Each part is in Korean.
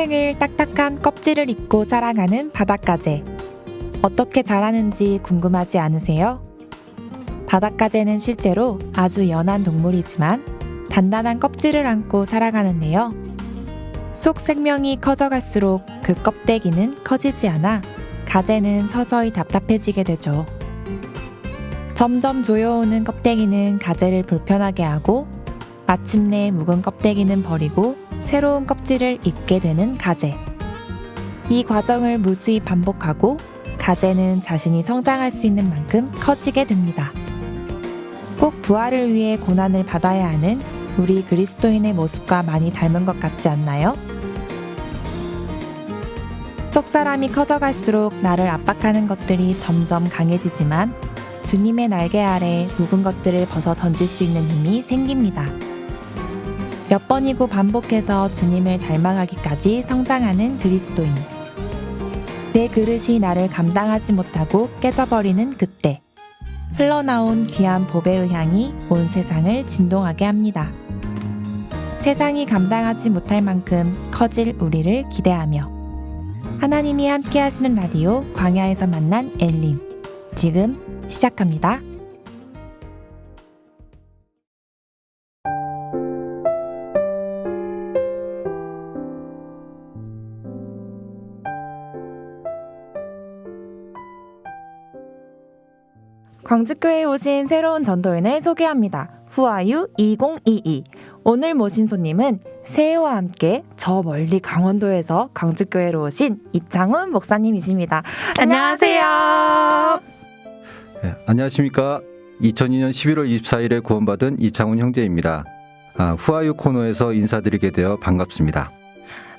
평생을 딱딱한 껍질을 입고 살아가는 바닷가재. 어떻게 자라는지 궁금하지 않으세요? 바닷가재는 실제로 아주 연한 동물이지만 단단한 껍질을 안고 살아가는데요. 속 생명이 커져갈수록 그 껍데기는 커지지 않아 가재는 서서히 답답해지게 되죠. 점점 조여오는 껍데기는 가재를 불편하게 하고 마침내 묵은 껍데기는 버리고 새로운 껍질을 입게 되는 가재. 이 과정을 무수히 반복하고 가재는 자신이 성장할 수 있는 만큼 커지게 됩니다. 꼭 부활을 위해 고난을 받아야 하는 우리 그리스도인의 모습과 많이 닮은 것 같지 않나요? 속사람이 커져갈수록 나를 압박하는 것들이 점점 강해지지만 주님의 날개 아래 묵은 것들을 벗어 던질 수 있는 힘이 생깁니다. 몇 번이고 반복해서 주님을 닮아가기까지 성장하는 그리스도인. 내 그릇이 나를 감당하지 못하고 깨져버리는 그때 흘러나온 귀한 보배의 향이 온 세상을 진동하게 합니다. 세상이 감당하지 못할 만큼 커질 우리를 기대하며 하나님이 함께 하시는 라디오 광야에서 만난 엘림, 지금 시작합니다. 광주교회에 오신 새로운 전도인을 소개합니다. 후아유 2022. 오늘 모신 손님은 새해와 함께 저 멀리 강원도에서 광주교회로 오신 이창훈 목사님이십니다. 안녕하세요. 네, 안녕하십니까. 2002년 11월 24일에 구원받은 이창훈 형제입니다. 후아유 코너에서 인사드리게 되어 반갑습니다.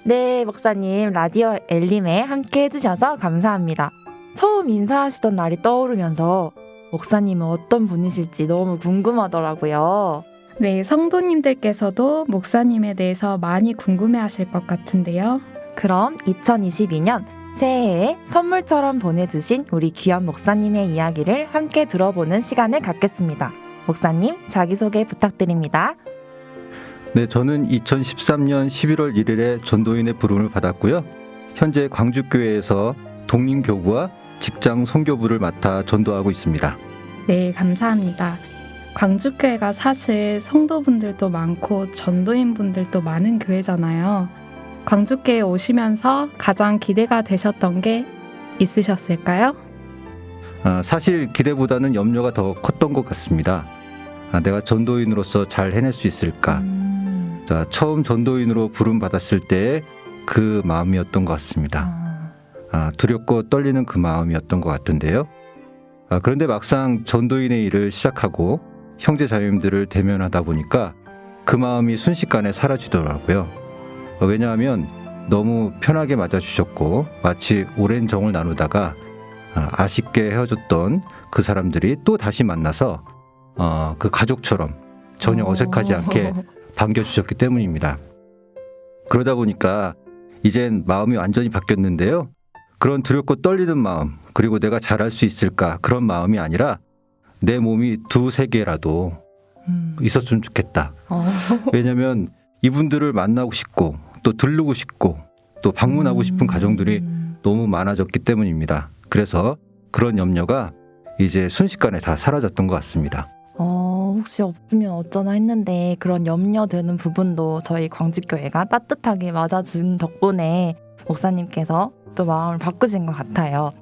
네, 목사님 라디오 엘림에 함께 해주셔서 감사합니다. 처음 인사하시던 날이 떠오르면서 목사님은 어떤 분이실지 너무 궁금하더라고요. 네, 성도님들께서도 목사님에 대해서 많이 궁금해하실 것 같은데요. 그럼 2022년 새해에 선물처럼 보내주신 우리 귀한 목사님의 이야기를 함께 들어보는 시간을 갖겠습니다. 목사님, 자기소개 부탁드립니다. 네, 저는 2013년 11월 1일에 전도인의 부름을 받았고요. 현재 광주교회에서 독립교구와 직장 선교부를 맡아 전도하고 있습니다. 네, 감사합니다. 광주교회가 사실 성도분들도 많고 전도인분들도 많은 교회잖아요. 광주교회에 오시면서 가장 기대가 되셨던 게 있으셨을까요? 사실 기대보다는 염려가 더 컸던 것 같습니다. 내가 전도인으로서 잘 해낼 수 있을까? 자, 처음 전도인으로 부름 받았을 때 그 마음이었던 것 같습니다. 두렵고 떨리는 그 마음이었던 것 같은데요. 그런데 막상 전도인의 일을 시작하고 형제 자매님들을 대면하다 보니까 그 마음이 순식간에 사라지더라고요. 왜냐하면 너무 편하게 맞아주셨고 마치 오랜 정을 나누다가 아쉽게 헤어졌던 그 사람들이 또 다시 만나서 그 가족처럼 전혀 어색하지 않게 반겨주셨기 때문입니다. 그러다 보니까 이젠 마음이 완전히 바뀌었는데요. 그런 두렵고 떨리는 마음, 그리고 내가 잘할 수 있을까 그런 마음이 아니라 내 몸이 두세 개라도 있었으면 좋겠다. 왜냐하면 이분들을 만나고 싶고 또 들르고 싶고 또 방문하고 싶은 가정들이 너무 많아졌기 때문입니다. 그래서 그런 염려가 이제 순식간에 다 사라졌던 것 같습니다. 혹시 없으면 어쩌나 했는데 그런 염려되는 부분도 저희 광주교회가 따뜻하게 맞아준 덕분에 목사님께서 또 마음을 바꾸신 것 같아요.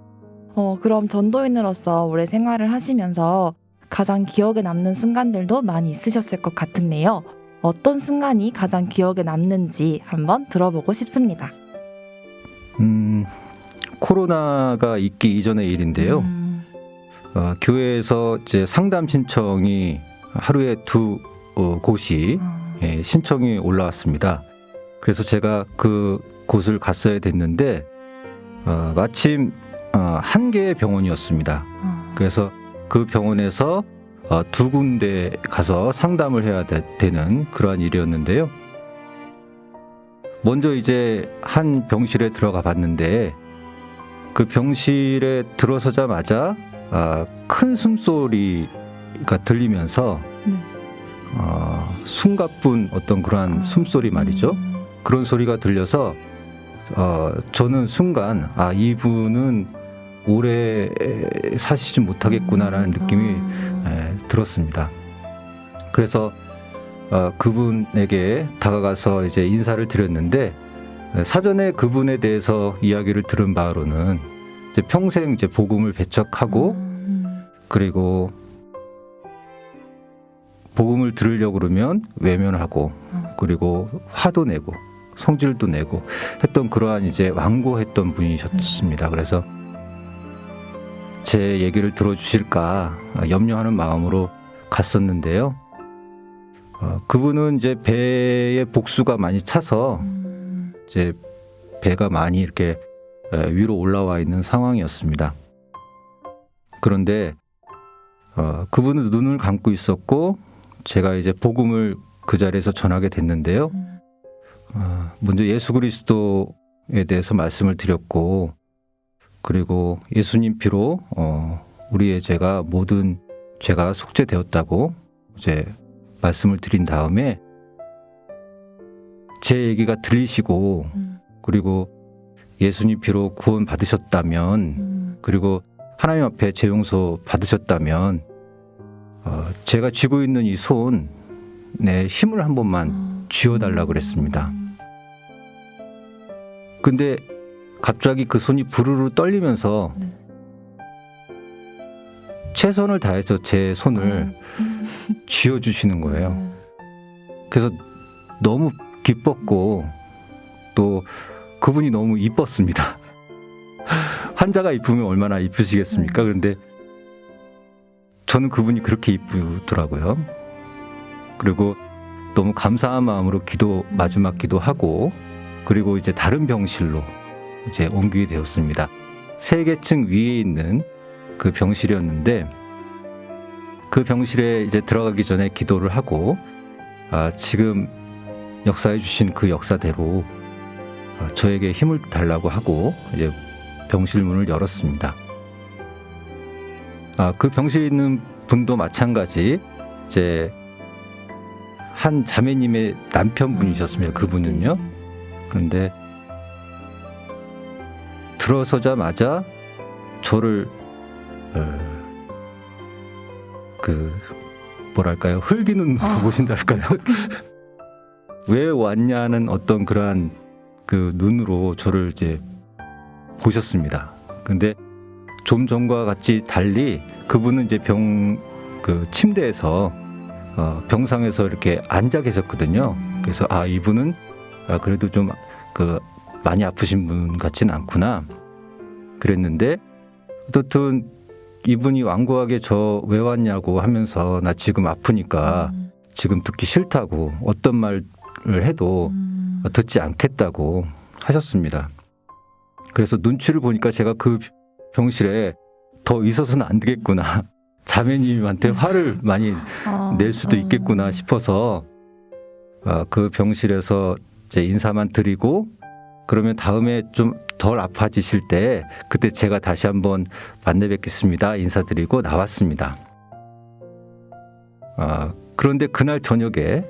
그럼 전도인으로서 오래 생활을 하시면서 가장 기억에 남는 순간들도 많이 있으셨을 것 같은데요. 어떤 순간이 가장 기억에 남는지 한번 들어보고 싶습니다. 코로나가 있기 이전의 일인데요. 교회에서 이제 상담 신청이 하루에 두 곳이 신청이 올라왔습니다. 그래서 제가 그 곳을 갔어야 됐는데 마침 한 개의 병원이었습니다. 그래서 그 병원에서 두 군데 가서 상담을 해야 되는 그러한 일이었는데요. 먼저 이제 한 병실에 들어가 봤는데 그 병실에 들어서자마자 큰 숨소리가 들리면서 숨가쁜 어떤 그러한 숨소리 말이죠. 그런 소리가 들려서 저는 순간 이분은 오래 사시지 못하겠구나라는 느낌이 들었습니다. 그래서 그분에게 다가가서 이제 인사를 드렸는데 사전에 그분에 대해서 이야기를 들은 바로는 이제 평생 이제 복음을 배척하고 그리고 복음을 들으려고 그러면 외면하고 그리고 화도 내고 성질도 내고 했던 그러한 이제 완고했던 분이셨습니다. 그래서 제 얘기를 들어주실까 염려하는 마음으로 갔었는데요. 그분은 이제 배에 복수가 많이 차서 이제 배가 많이 이렇게 위로 올라와 있는 상황이었습니다. 그런데 그분은 눈을 감고 있었고 제가 이제 복음을 그 자리에서 전하게 됐는데요. 먼저 예수 그리스도에 대해서 말씀을 드렸고 그리고 예수님 피로 우리의 죄가 모든 죄가 속죄되었다고 이제 말씀을 드린 다음에 제 얘기가 들리시고 그리고 예수님 피로 구원 받으셨다면 그리고 하나님 앞에 죄 용서 받으셨다면 제가 쥐고 있는 이 손에 힘을 한 번만 쥐어달라고 그랬습니다. 근데 갑자기 그 손이 부르르 떨리면서 최선을 다해서 제 손을 쥐어주시는 거예요. 그래서 너무 기뻤고 또 그분이 너무 이뻤습니다. 환자가 이쁘면 얼마나 이쁘시겠습니까? 그런데 저는 그분이 그렇게 이쁘더라고요. 그리고 너무 감사한 마음으로 마지막 기도하고 그리고 이제 다른 병실로 이제 옮기게 되었습니다. 3개층 위에 있는 그 병실이었는데 그 병실에 이제 들어가기 전에 기도를 하고 지금 역사해 주신 그 역사대로 저에게 힘을 달라고 하고 이제 병실 문을 열었습니다. 그 병실에 있는 분도 마찬가지 이제 한 자매님의 남편분이셨습니다. 그분은요. 그런데 들어서자마자 저를 뭐랄까요, 흘기는 보신달까요? 왜 왔냐는 어떤 그러한 그 눈으로 저를 이제 보셨습니다. 근데 좀 전과 같이 달리 그분은 이제 침대에서 병상에서 이렇게 앉아 계셨거든요. 그래서 이분은 그래도 좀 많이 아프신 분 같진 않구나 그랬는데 어떻든 이분이 완고하게 저 왜 왔냐고 하면서 나 지금 아프니까 지금 듣기 싫다고 어떤 말을 해도 듣지 않겠다고 하셨습니다. 그래서 눈치를 보니까 제가 그 병실에 더 있어서는 안 되겠구나. 자매님한테 화를 많이 낼 수도 있겠구나 싶어서 그 병실에서 이제 인사만 드리고 그러면 다음에 좀 덜 아파지실 때 그때 제가 다시 한번 만나 뵙겠습니다. 인사드리고 나왔습니다. 그런데 그날 저녁에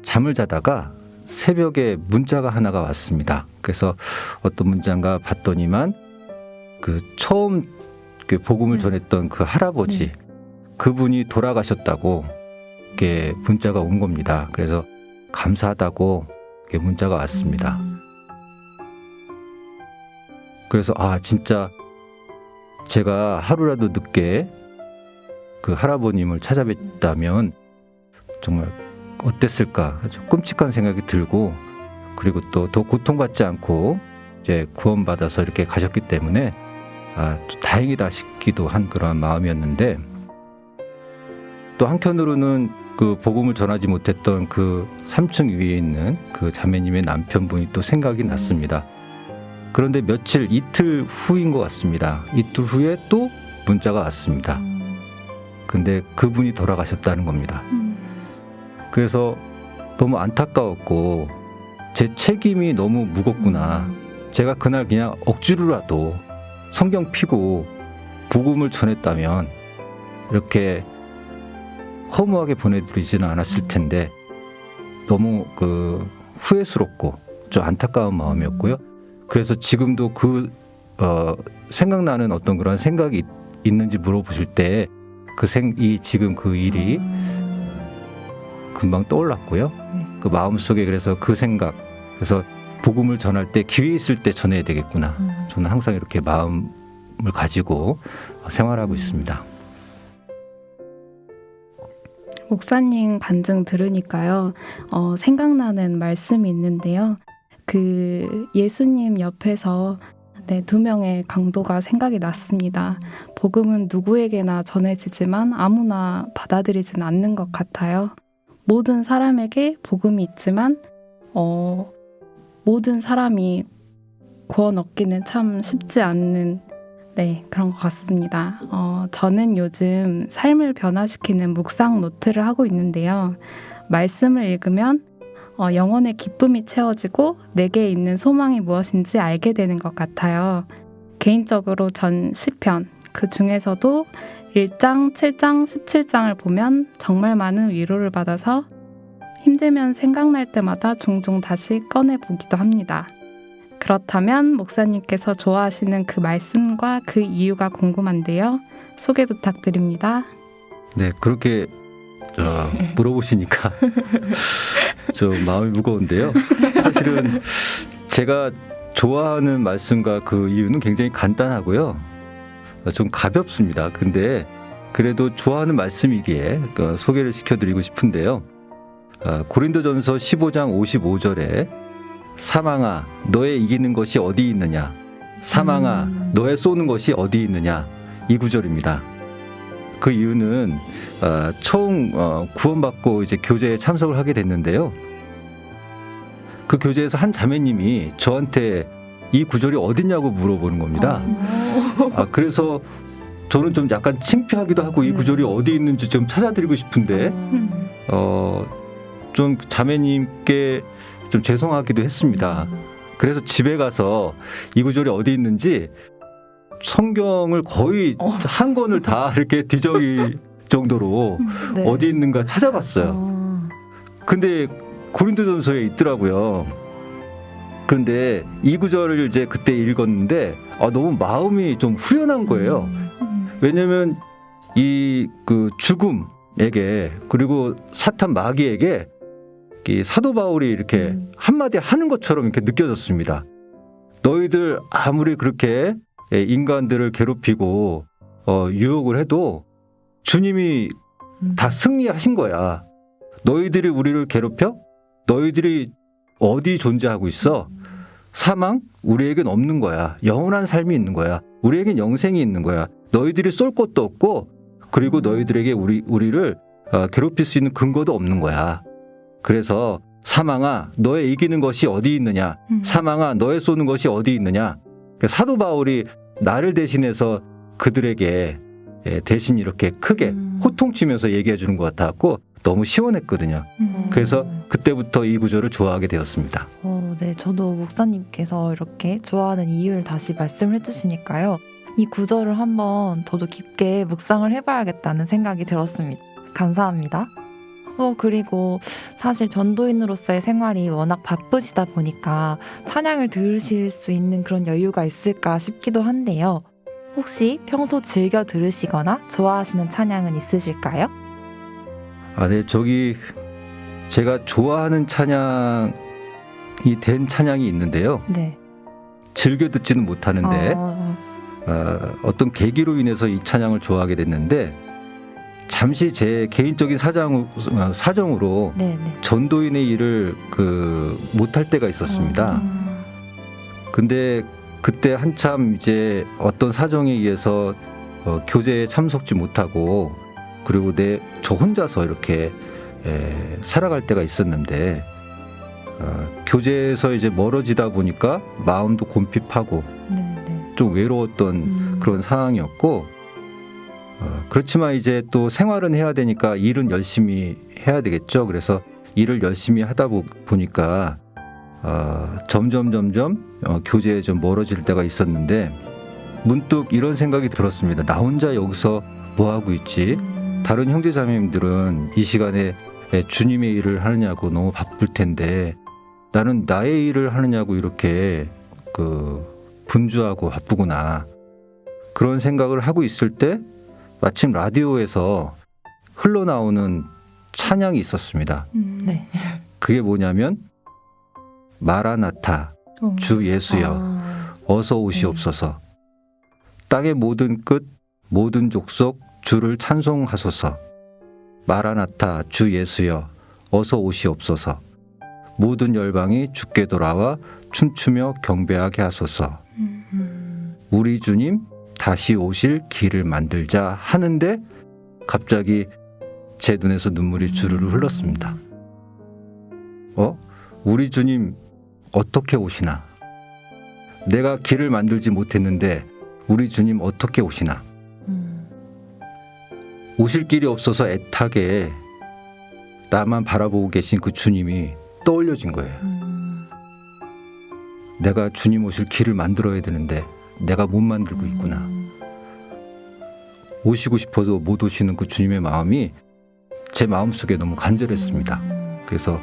잠을 자다가 새벽에 문자가 하나가 왔습니다. 그래서 어떤 문자인가 봤더니만 그 처음 그 복음을 전했던 그 할아버지 그분이 돌아가셨다고 이렇게 문자가 온 겁니다. 그래서 감사하다고 이렇게 문자가 왔습니다. 그래서 진짜 제가 하루라도 늦게 그 할아버님을 찾아뵙다면 정말 어땠을까 아주 끔찍한 생각이 들고 그리고 또 더 고통받지 않고 이제 구원받아서 이렇게 가셨기 때문에 다행이다 싶기도 한 그런 마음이었는데 또 한편으로는 그 복음을 전하지 못했던 그 3층 위에 있는 그 자매님의 남편분이 또 생각이 났습니다. 그런데 이틀 후인 것 같습니다. 이틀 후에 또 문자가 왔습니다. 근데 그분이 돌아가셨다는 겁니다. 그래서 너무 안타까웠고 제 책임이 너무 무겁구나. 제가 그날 그냥 억지로라도 성경 피고 복음을 전했다면 이렇게 허무하게 보내드리지는 않았을 텐데 너무 후회스럽고 좀 안타까운 마음이었고요. 그래서 지금도 생각나는 어떤 그런 생각이 있는지 물어보실 때 지금 그 일이 금방 떠올랐고요. 그 마음속에 그래서 그 생각, 그래서 복음을 전할 때 기회 있을 때 전해야 되겠구나. 저는 항상 이렇게 마음을 가지고 생활하고 있습니다. 목사님 간증 들으니까요. 생각나는 말씀이 있는데요. 그 예수님 옆에서 두 명의 강도가 생각이 났습니다. 복음은 누구에게나 전해지지만 아무나 받아들이진 않는 것 같아요. 모든 사람에게 복음이 있지만 모든 사람이 구원 얻기는 참 쉽지 않는 그런 것 같습니다. 저는 요즘 삶을 변화시키는 묵상 노트를 하고 있는데요. 말씀을 읽으면 영혼의 기쁨이 채워지고 내게 있는 소망이 무엇인지 알게 되는 것 같아요. 개인적으로 전 시편, 그 중에서도 1장, 7장, 17장을 보면 정말 많은 위로를 받아서 힘들면 생각날 때마다 종종 다시 꺼내보기도 합니다. 그렇다면 목사님께서 좋아하시는 그 말씀과 그 이유가 궁금한데요. 소개 부탁드립니다. 네, 그렇게 물어보시니까 좀 마음이 무거운데요. 사실은 제가 좋아하는 말씀과 그 이유는 굉장히 간단하고요. 좀 가볍습니다. 근데 그래도 좋아하는 말씀이기에 소개를 시켜드리고 싶은데요. 고린도전서 15장 55절에 사망아 너의 이기는 것이 어디 있느냐, 사망아 너의 쏘는 것이 어디 있느냐, 이 구절입니다. 그 이유는 처음 구원받고 이제 교제에 참석을 하게 됐는데요. 그 교제에서 한 자매님이 저한테 이 구절이 어딨냐고 물어보는 겁니다. 그래서 저는 좀 약간 창피하기도 하고 이 구절이 어디 있는지 좀 찾아드리고 싶은데 좀 자매님께 좀 죄송하기도 했습니다. 그래서 집에 가서 이 구절이 어디 있는지 성경을 거의 한 권을 다 이렇게 뒤적일 정도로 어디 있는가 찾아봤어요. 근데 고린도전서에 있더라고요. 그런데 이 구절을 이제 그때 읽었는데 너무 마음이 좀 후련한 거예요. 왜냐면 이 그 죽음에게 그리고 사탄 마귀에게 이 사도 바울이 이렇게 한마디 하는 것처럼 이렇게 느껴졌습니다. 너희들 아무리 그렇게 인간들을 괴롭히고 유혹을 해도 주님이 다 승리하신 거야. 너희들이 우리를 괴롭혀? 너희들이 어디 존재하고 있어? 사망? 우리에겐 없는 거야. 영원한 삶이 있는 거야. 우리에겐 영생이 있는 거야. 너희들이 쏠 곳도 없고 그리고 너희들에게 우리를 괴롭힐 수 있는 근거도 없는 거야. 그래서 사망아 너의 이기는 것이 어디 있느냐, 사망아 너의 쏘는 것이 어디 있느냐. 사도 바울이 나를 대신해서 그들에게 대신 이렇게 크게 호통치면서 얘기해 주는 것 같았고 너무 시원했거든요. 그래서 그때부터 이 구절을 좋아하게 되었습니다. 네, 저도 목사님께서 이렇게 좋아하는 이유를 다시 말씀을 해주시니까요. 이 구절을 한번 저도 깊게 묵상을 해봐야겠다는 생각이 들었습니다. 감사합니다. 그리고 사실 전도인으로서의 생활이 워낙 바쁘시다 보니까 찬양을 들으실 수 있는 그런 여유가 있을까 싶기도 한데요. 혹시 평소 즐겨 들으시거나 좋아하시는 찬양은 있으실까요? 네, 제가 좋아하는 찬양이 된 찬양이 있는데요. 네. 즐겨 듣지는 못하는데 어떤 계기로 인해서 이 찬양을 좋아하게 됐는데 잠시 제 개인적인 사정으로 네네. 전도인의 일을 못할 때가 있었습니다. 근데 그때 한참 이제 어떤 사정에 의해서 교제에 참석지 못하고 그리고 저 혼자서 이렇게 살아갈 때가 있었는데 교제에서 이제 멀어지다 보니까 마음도 곰핍하고 네네. 좀 외로웠던 그런 상황이었고 그렇지만 이제 또 생활은 해야 되니까 일은 열심히 해야 되겠죠. 그래서 일을 열심히 하다 보니까 점점 교제에 좀 멀어질 때가 있었는데 문득 이런 생각이 들었습니다. 나 혼자 여기서 뭐 하고 있지? 다른 형제자매님들은 이 시간에 주님의 일을 하느냐고 너무 바쁠 텐데 나는 나의 일을 하느냐고 이렇게 분주하고 바쁘구나. 그런 생각을 하고 있을 때 마침 라디오에서 흘러나오는 찬양이 있었습니다. 네. 그게 뭐냐면 마라나타 주 예수여 어서 오시옵소서. 땅의 모든 끝 모든 족속 주를 찬송하소서. 마라나타 주 예수여 어서 오시옵소서. 모든 열방이 주께 돌아와 춤추며 경배하게 하소서. 우리 주님 다시 오실 길을 만들자 하는데 갑자기 제 눈에서 눈물이 주르르 흘렀습니다. 우리 주님 어떻게 오시나? 내가 길을 만들지 못했는데 우리 주님 어떻게 오시나? 오실 길이 없어서 애타게 나만 바라보고 계신 그 주님이 떠올려진 거예요. 내가 주님 오실 길을 만들어야 되는데 내가 못 만들고 있구나. 오시고 싶어도 못 오시는 그 주님의 마음이 제 마음속에 너무 간절했습니다. 그래서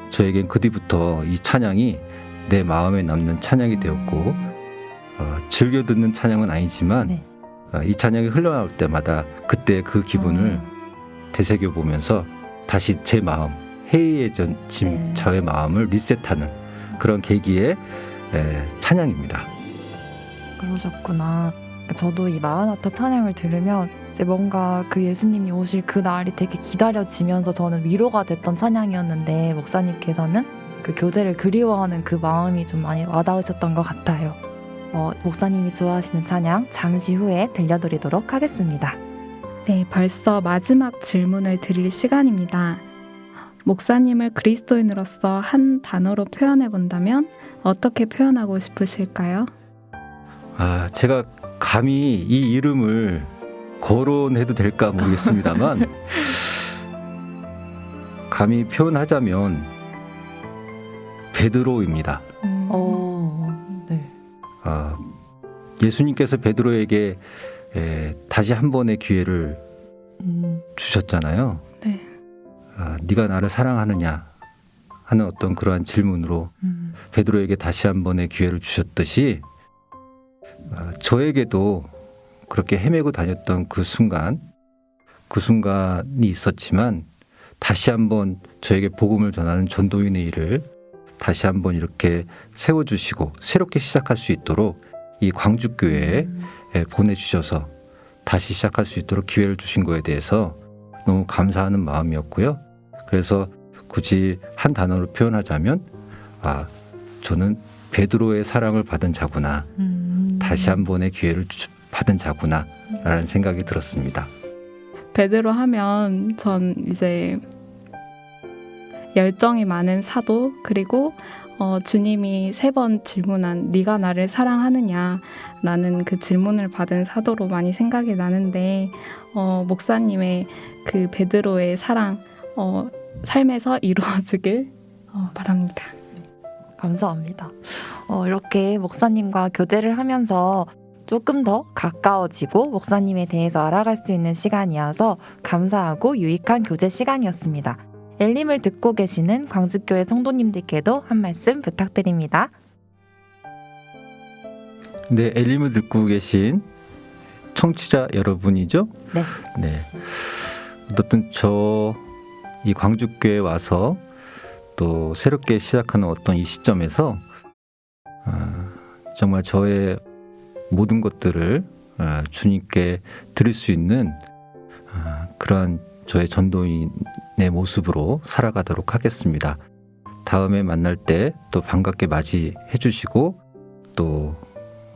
저에겐 그 뒤부터 이 찬양이 내 마음에 남는 찬양이 되었고 즐겨 듣는 찬양은 아니지만 네. 이 찬양이 흘러나올 때마다 그때 그 기분을 되새겨보면서 다시 제 마음 해이해진 네. 저의 마음을 리셋하는 그런 계기의 찬양입니다. 그러셨구나. 저도 이 마라나타 찬양을 들으면 이제 뭔가 그 예수님이 오실 그 날이 되게 기다려지면서 저는 위로가 됐던 찬양이었는데 목사님께서는 그 교제를 그리워하는 그 마음이 좀 많이 와닿으셨던 것 같아요. 목사님이 좋아하시는 찬양 잠시 후에 들려드리도록 하겠습니다. 네, 벌써 마지막 질문을 드릴 시간입니다. 목사님을 그리스도인으로서 한 단어로 표현해 본다면 어떻게 표현하고 싶으실까요? 제가 감히 이 이름을 거론해도 될까 모르겠습니다만 감히 표현하자면 베드로입니다. 네. 예수님께서 베드로에게 다시 한 번의 기회를 주셨잖아요. 네. 네가 나를 사랑하느냐 하는 어떤 그러한 질문으로 베드로에게 다시 한 번의 기회를 주셨듯이 저에게도 그렇게 헤매고 다녔던 그 순간이 있었지만 다시 한번 저에게 복음을 전하는 전도인의 일을 다시 한번 이렇게 세워주시고 새롭게 시작할 수 있도록 이 광주교회에 보내주셔서 다시 시작할 수 있도록 기회를 주신 거에 대해서 너무 감사하는 마음이었고요. 그래서 굳이 한 단어로 표현하자면 저는 베드로의 사랑을 받은 자구나. 다시 한 번의 기회를 받은 자구나 라는 생각이 들었습니다. 베드로 하면 전 이제 열정이 많은 사도, 그리고 주님이 3번 질문한 네가 나를 사랑하느냐라는 그 질문을 받은 사도로 많이 생각이 나는데 목사님의 그 베드로의 사랑 삶에서 이루어지길 바랍니다. 감사합니다. 이렇게 목사님과 교제를 하면서 조금 더 가까워지고 목사님에 대해서 알아갈 수 있는 시간이어서 감사하고 유익한 교제 시간이었습니다. 엘림을 듣고 계시는 광주교회 성도님들께도 한 말씀 부탁드립니다. 네, 엘림을 듣고 계신 청취자 여러분이죠? 네. 네. 어쨌든 이 광주교회에 와서 또 새롭게 시작하는 어떤 이 시점에서 정말 저의 모든 것들을 주님께 드릴 수 있는 그러한 저의 전도인의 모습으로 살아가도록 하겠습니다. 다음에 만날 때 또 반갑게 맞이해 주시고 또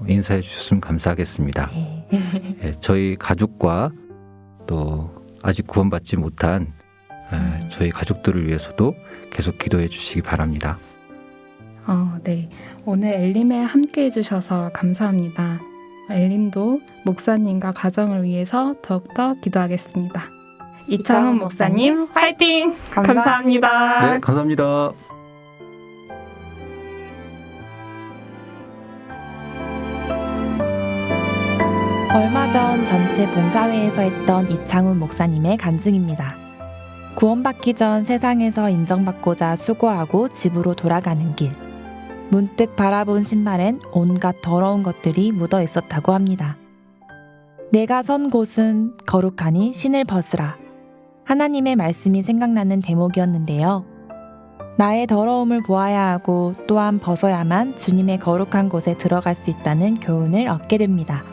인사해 주셨으면 감사하겠습니다. 예, 저희 가족과 또 아직 구원받지 못한 저희 가족들을 위해서도 계속 기도해 주시기 바랍니다. 네. 오늘 엘림에 함께 해주셔서 감사합니다. 엘림도 목사님과 가정을 위해서 더욱더 기도하겠습니다. 이창훈 목사님 화이팅! 감사합니다. 네, 감사합니다. 얼마 전 전체 봉사회에서 했던 이창훈 목사님의 간증입니다. 구원받기 전 세상에서 인정받고자 수고하고 집으로 돌아가는 길. 문득 바라본 신발엔 온갖 더러운 것들이 묻어 있었다고 합니다. 내가 선 곳은 거룩하니 신을 벗으라. 하나님의 말씀이 생각나는 대목이었는데요. 나의 더러움을 보아야 하고 또한 벗어야만 주님의 거룩한 곳에 들어갈 수 있다는 교훈을 얻게 됩니다.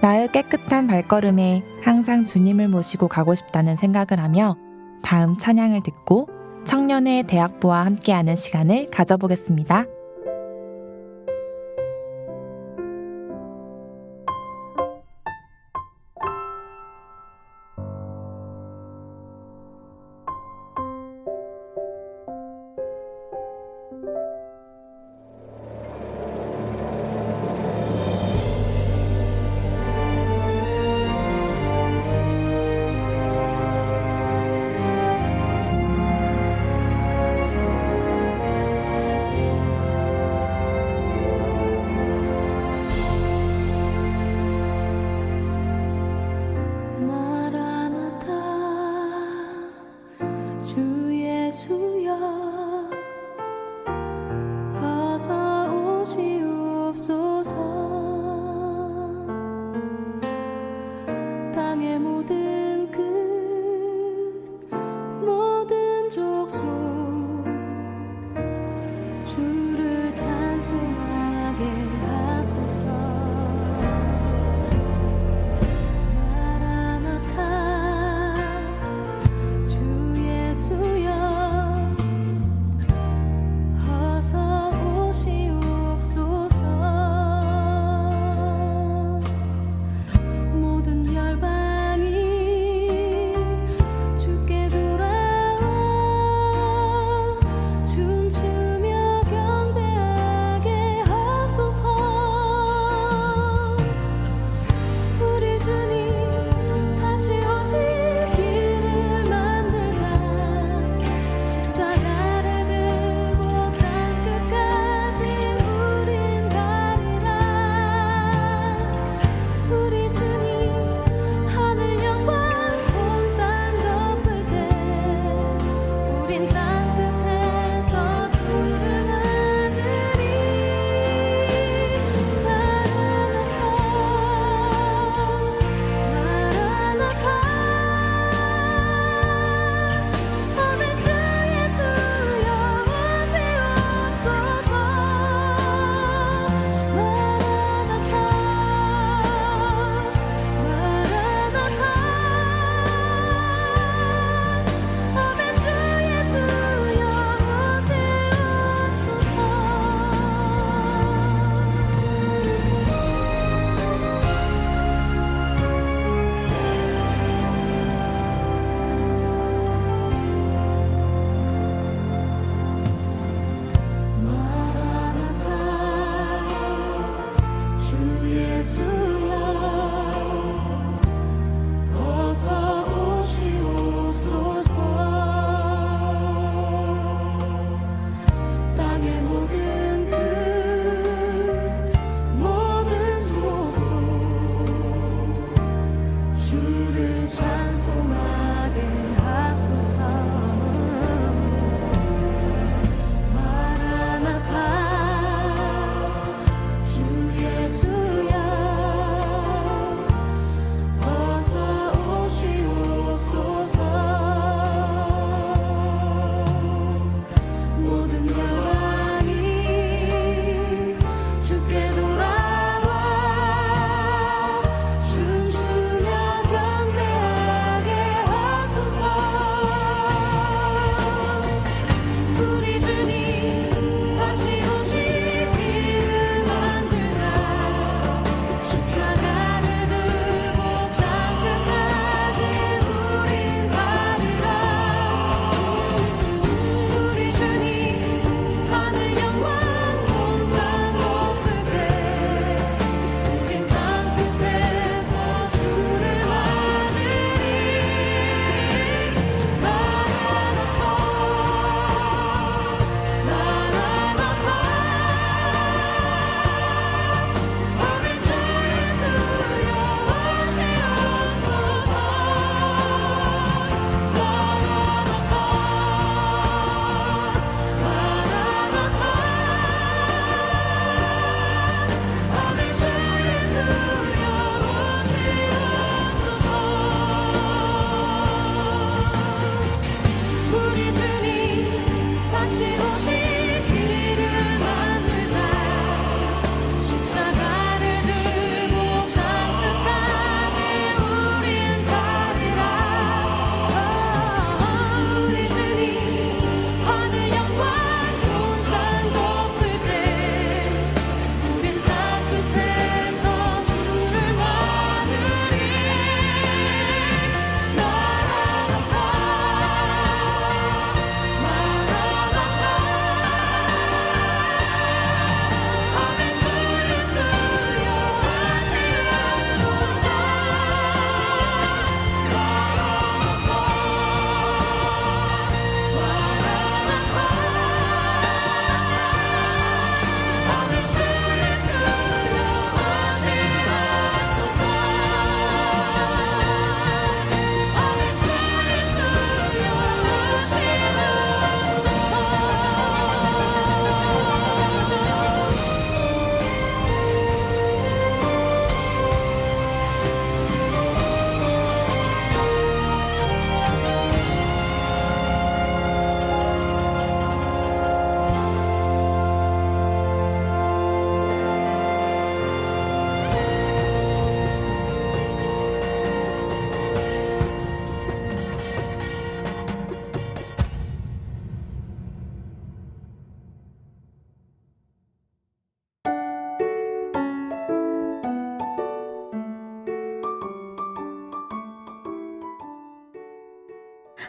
나의 깨끗한 발걸음에 항상 주님을 모시고 가고 싶다는 생각을 하며 다음 찬양을 듣고 청년회 대학부와 함께하는 시간을 가져보겠습니다.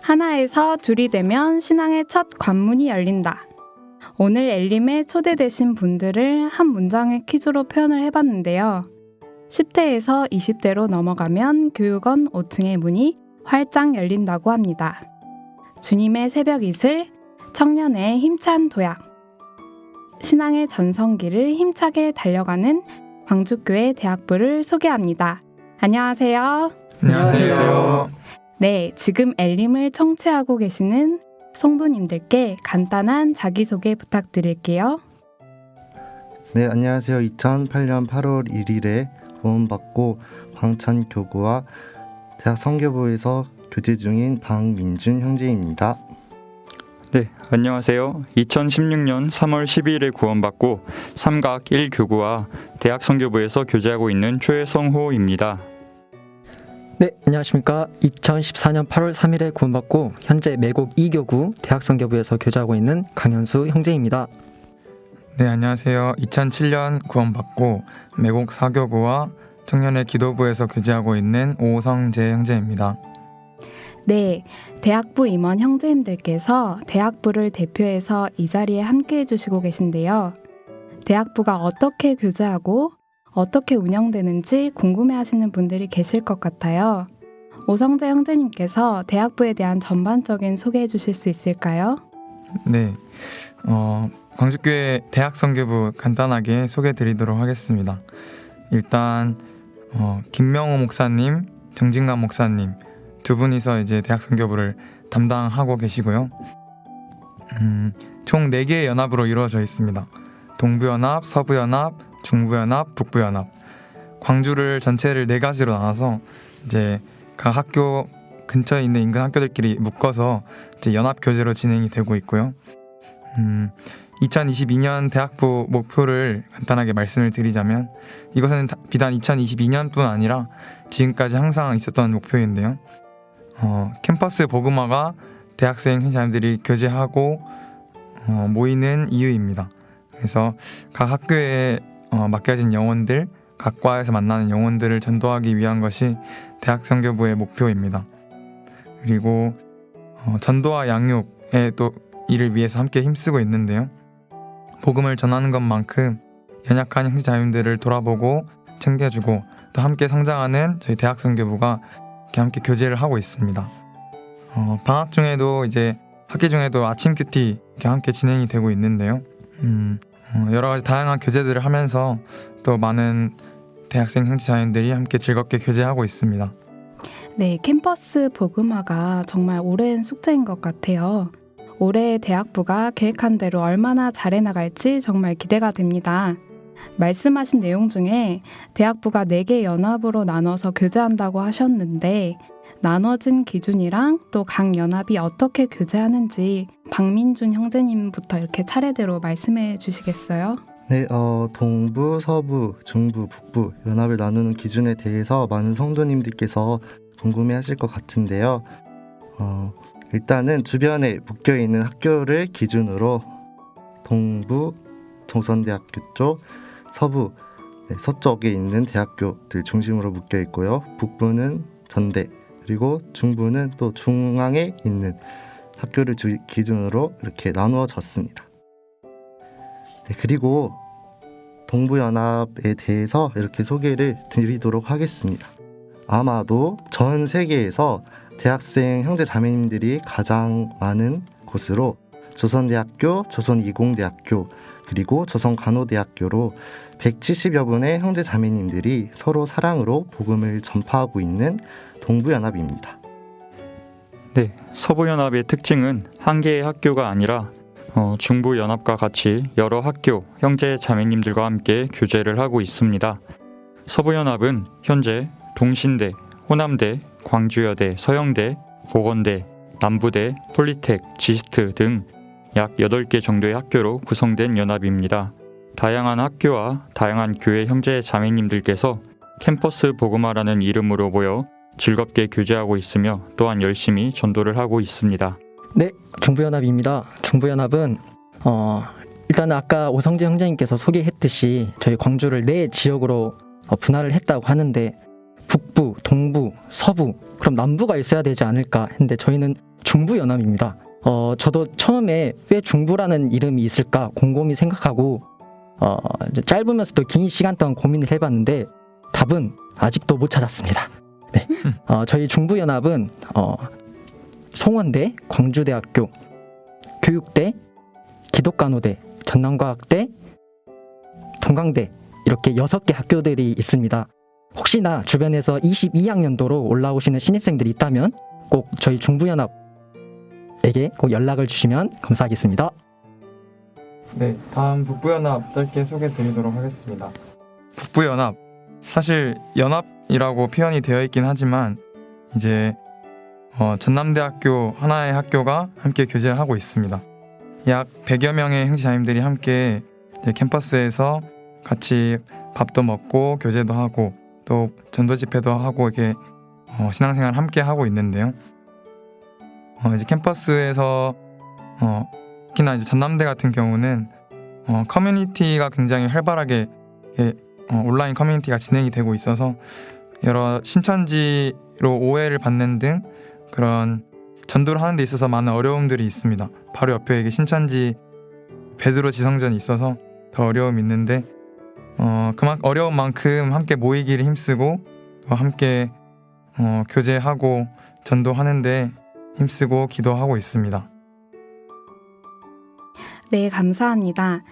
하나에서 둘이 되면 신앙의 첫 관문이 열린다. 오늘 엘림에 초대되신 분들을 한 문장의 퀴즈로 표현을 해봤는데요. 10대에서 20대로 넘어가면 교육원 5층의 문이 활짝 열린다고 합니다. 주님의 새벽 이슬, 청년의 힘찬 도약, 신앙의 전성기를 힘차게 달려가는 광주교회 대학부를 소개합니다. 안녕하세요. 안녕하세요. 네, 지금 엘림을 청취하고 계시는 성도님들께 간단한 자기소개 부탁드릴게요. 네, 안녕하세요. 2008년 8월 1일에 구원받고 광천교구와 대학 선교부에서 교제 중인 박민준 형제입니다. 네, 안녕하세요. 2016년 3월 12일에 구원받고 삼각 1교구와 대학 선교부에서 교제하고 있는 최성호입니다. 네, 안녕하십니까. 2014년 8월 3일에 구원받고 현재 매곡 2교구 대학선교부에서 교제하고 있는 강현수 형제입니다. 네, 안녕하세요. 2007년 구원받고 매곡 4교구와 청년의 기도부에서 교제하고 있는 오성재 형제입니다. 네, 대학부 임원 형제님들께서 대학부를 대표해서 이 자리에 함께 해주시고 계신데요. 대학부가 어떻게 교제하고 어떻게 운영되는지 궁금해하시는 분들이 계실 것 같아요. 오성재 형제님께서 대학부에 대한 전반적인 소개해 주실 수 있을까요? 네, 광주교회 대학선교부 간단하게 소개해 드리도록 하겠습니다. 일단 김명호 목사님, 정진감 목사님 두 분이서 이제 대학선교부를 담당하고 계시고요. 총 4개의 연합으로 이루어져 있습니다. 동부연합, 서부연합, 중부연합, 북부연합. 광주를 전체를 4가지로 나눠서 이제 각 학교 근처에 있는 인근 학교들끼리 묶어서 이제 연합 교제로 진행이 되고 있고요. 2022년 대학부 목표를 간단하게 말씀을 드리자면 이것은 비단 2022년뿐 아니라 지금까지 항상 있었던 목표인데요. 캠퍼스 복음화가 대학생 자녀들이 교제하고 모이는 이유입니다. 그래서 각 학교에 맡겨진 영혼들, 각 과에서 만나는 영혼들을 전도하기 위한 것이 대학선교부의 목표입니다. 그리고 전도와 양육에 또 이를 위해서 함께 힘쓰고 있는데요. 복음을 전하는 것만큼 연약한 형제 자매들을 돌아보고 챙겨주고 또 함께 성장하는 저희 대학선교부가 함께 교제를 하고 있습니다. 방학 중에도 이제 학기 중에도 아침 큐티 함께 진행이 되고 있는데요. 여러 가지 다양한 교제들을 하면서 또 많은 대학생 형제 자매들이 함께 즐겁게 교제하고 있습니다. 네, 캠퍼스 복음화가 정말 오랜 숙제인 것 같아요. 올해 대학부가 계획한 대로 얼마나 잘해 나갈지 정말 기대가 됩니다. 말씀하신 내용 중에 대학부가 4개 연합으로 나눠서 교제한다고 하셨는데 나눠진 기준이랑 또 각 연합이 어떻게 교제하는지 박민준 형제님부터 이렇게 차례대로 말씀해 주시겠어요? 네, 동부, 서부, 중부, 북부 연합을 나누는 기준에 대해서 많은 성도님들께서 궁금해하실 것 같은데요. 일단은 주변에 묶여있는 학교를 기준으로 동부, 동선대학교 쪽, 서부, 서쪽에 있는 대학교들 중심으로 묶여있고요. 북부는 전대, 그리고 중부는 또 중앙에 있는 학교를 기준으로 이렇게 나누어졌습니다. 네, 그리고 동부연합에 대해서 이렇게 소개를 드리도록 하겠습니다. 아마도 전 세계에서 대학생 형제 자매님들이 가장 많은 곳으로 조선대학교, 조선이공대학교, 그리고 조선간호대학교로 170여 분의 형제 자매님들이 서로 사랑으로 복음을 전파하고 있는 동부연합입니다. 네, 서부연합의 특징은 한 개의 학교가 아니라 중부연합과 같이 여러 학교, 형제 자매님들과 함께 교제를 하고 있습니다. 서부연합은 현재 동신대, 호남대, 광주여대, 서영대, 보건대, 남부대, 폴리텍, 지스트 등 약 8개 정도의 학교로 구성된 연합입니다. 다양한 학교와 다양한 교회 형제 자매님들께서 캠퍼스 복음화라는 이름으로 모여 즐겁게 교제하고 있으며 또한 열심히 전도를 하고 있습니다. 네, 중부연합입니다. 중부연합은 일단은 아까 오성재 형제님께서 소개했듯이 저희 광주를 4 지역으로 분할을 했다고 하는데 북부, 동부, 서부, 그럼 남부가 있어야 되지 않을까 했는데 저희는 중부연합입니다. 저도 처음에 왜 중부라는 이름이 있을까 곰곰이 생각하고 이제 짧으면서도 긴 시간 동안 고민을 해봤는데 답은 아직도 못 찾았습니다. 네. 저희 중부연합은 송원대, 광주대학교, 교육대, 기독간호대, 전남과학대, 동강대 이렇게 6개 학교들이 있습니다. 혹시나 주변에서 22학년도로 올라오시는 신입생들이 있다면 꼭 저희 중부연합에게 꼭 연락을 주시면 감사하겠습니다. 네, 다음 북부연합 짧게 소개드리도록 하겠습니다. 북부연합, 사실 연합이라고 표현이 되어 있긴 하지만 이제 전남대학교 하나의 학교가 함께 교제를 하고 있습니다. 약 100여 명의 형제자매님들이 함께 이제 캠퍼스에서 같이 밥도 먹고 교제도 하고 또 전도 집회도 하고 이렇게 신앙생활을 함께 하고 있는데요. 이제 캠퍼스에서 특히나 이제 전남대 같은 경우는 커뮤니티가 굉장히 활발하게 온라인 커뮤니티가 진행이 되고 있어서 여러 신천지로 오해를 받는 등 그런 전도를 하는 데 있어서 많은 어려움들이 있습니다. 바로 옆에 이게 신천지 베드로 지성전이 있어서 더 어려움이 있는데 어려운 만큼 함께 모이기를 힘쓰고 또 함께 교제하고 전도하는데 힘쓰고 기도하고 있습니다. 네, 감사합니다.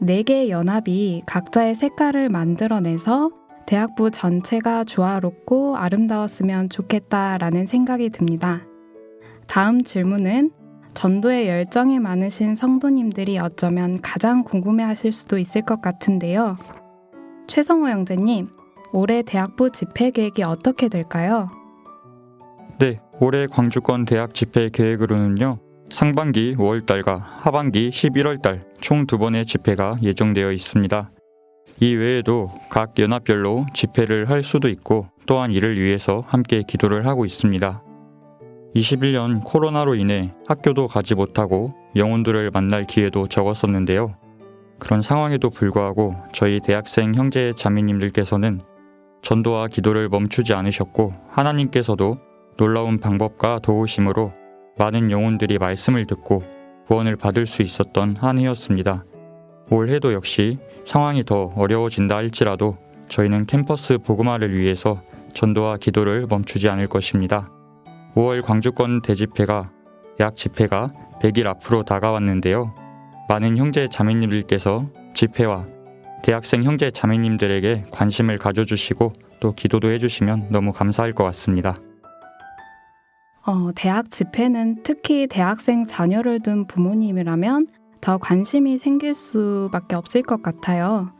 4개의 연합이 각자의 색깔을 만들어내서 대학부 전체가 조화롭고 아름다웠으면 좋겠다라는 생각이 듭니다. 다음 질문은 전도에 열정이 많으신 성도님들이 어쩌면 가장 궁금해하실 수도 있을 것 같은데요. 최성호 형제님, 올해 대학부 집회 계획이 어떻게 될까요? 네, 올해 광주권 대학 집회 계획으로는요. 상반기 5월달과 하반기 11월달 총 2번의 집회가 예정되어 있습니다. 이 외에도 각 연합별로 집회를 할 수도 있고 또한 이를 위해서 함께 기도를 하고 있습니다. 21년 코로나로 인해 학교도 가지 못하고 영혼들을 만날 기회도 적었었는데요. 그런 상황에도 불구하고 저희 대학생 형제 자매님들께서는 전도와 기도를 멈추지 않으셨고 하나님께서도 놀라운 방법과 도우심으로 많은 영혼들이 말씀을 듣고 구원을 받을 수 있었던 한 해였습니다. 올해도 역시 상황이 더 어려워진다 할지라도 저희는 캠퍼스 복음화를 위해서 전도와 기도를 멈추지 않을 것입니다. 5월 광주권 대집회가 대학 집회가 100일 앞으로 다가왔는데요. 많은 형제 자매님들께서 집회와 대학생 형제 자매님들에게 관심을 가져주시고 또 기도도 해주시면 너무 감사할 것 같습니다. 대학 집회는 특히 대학생 자녀를 둔 부모님이라면 더 관심이 생길 수밖에 없을 것 같아요.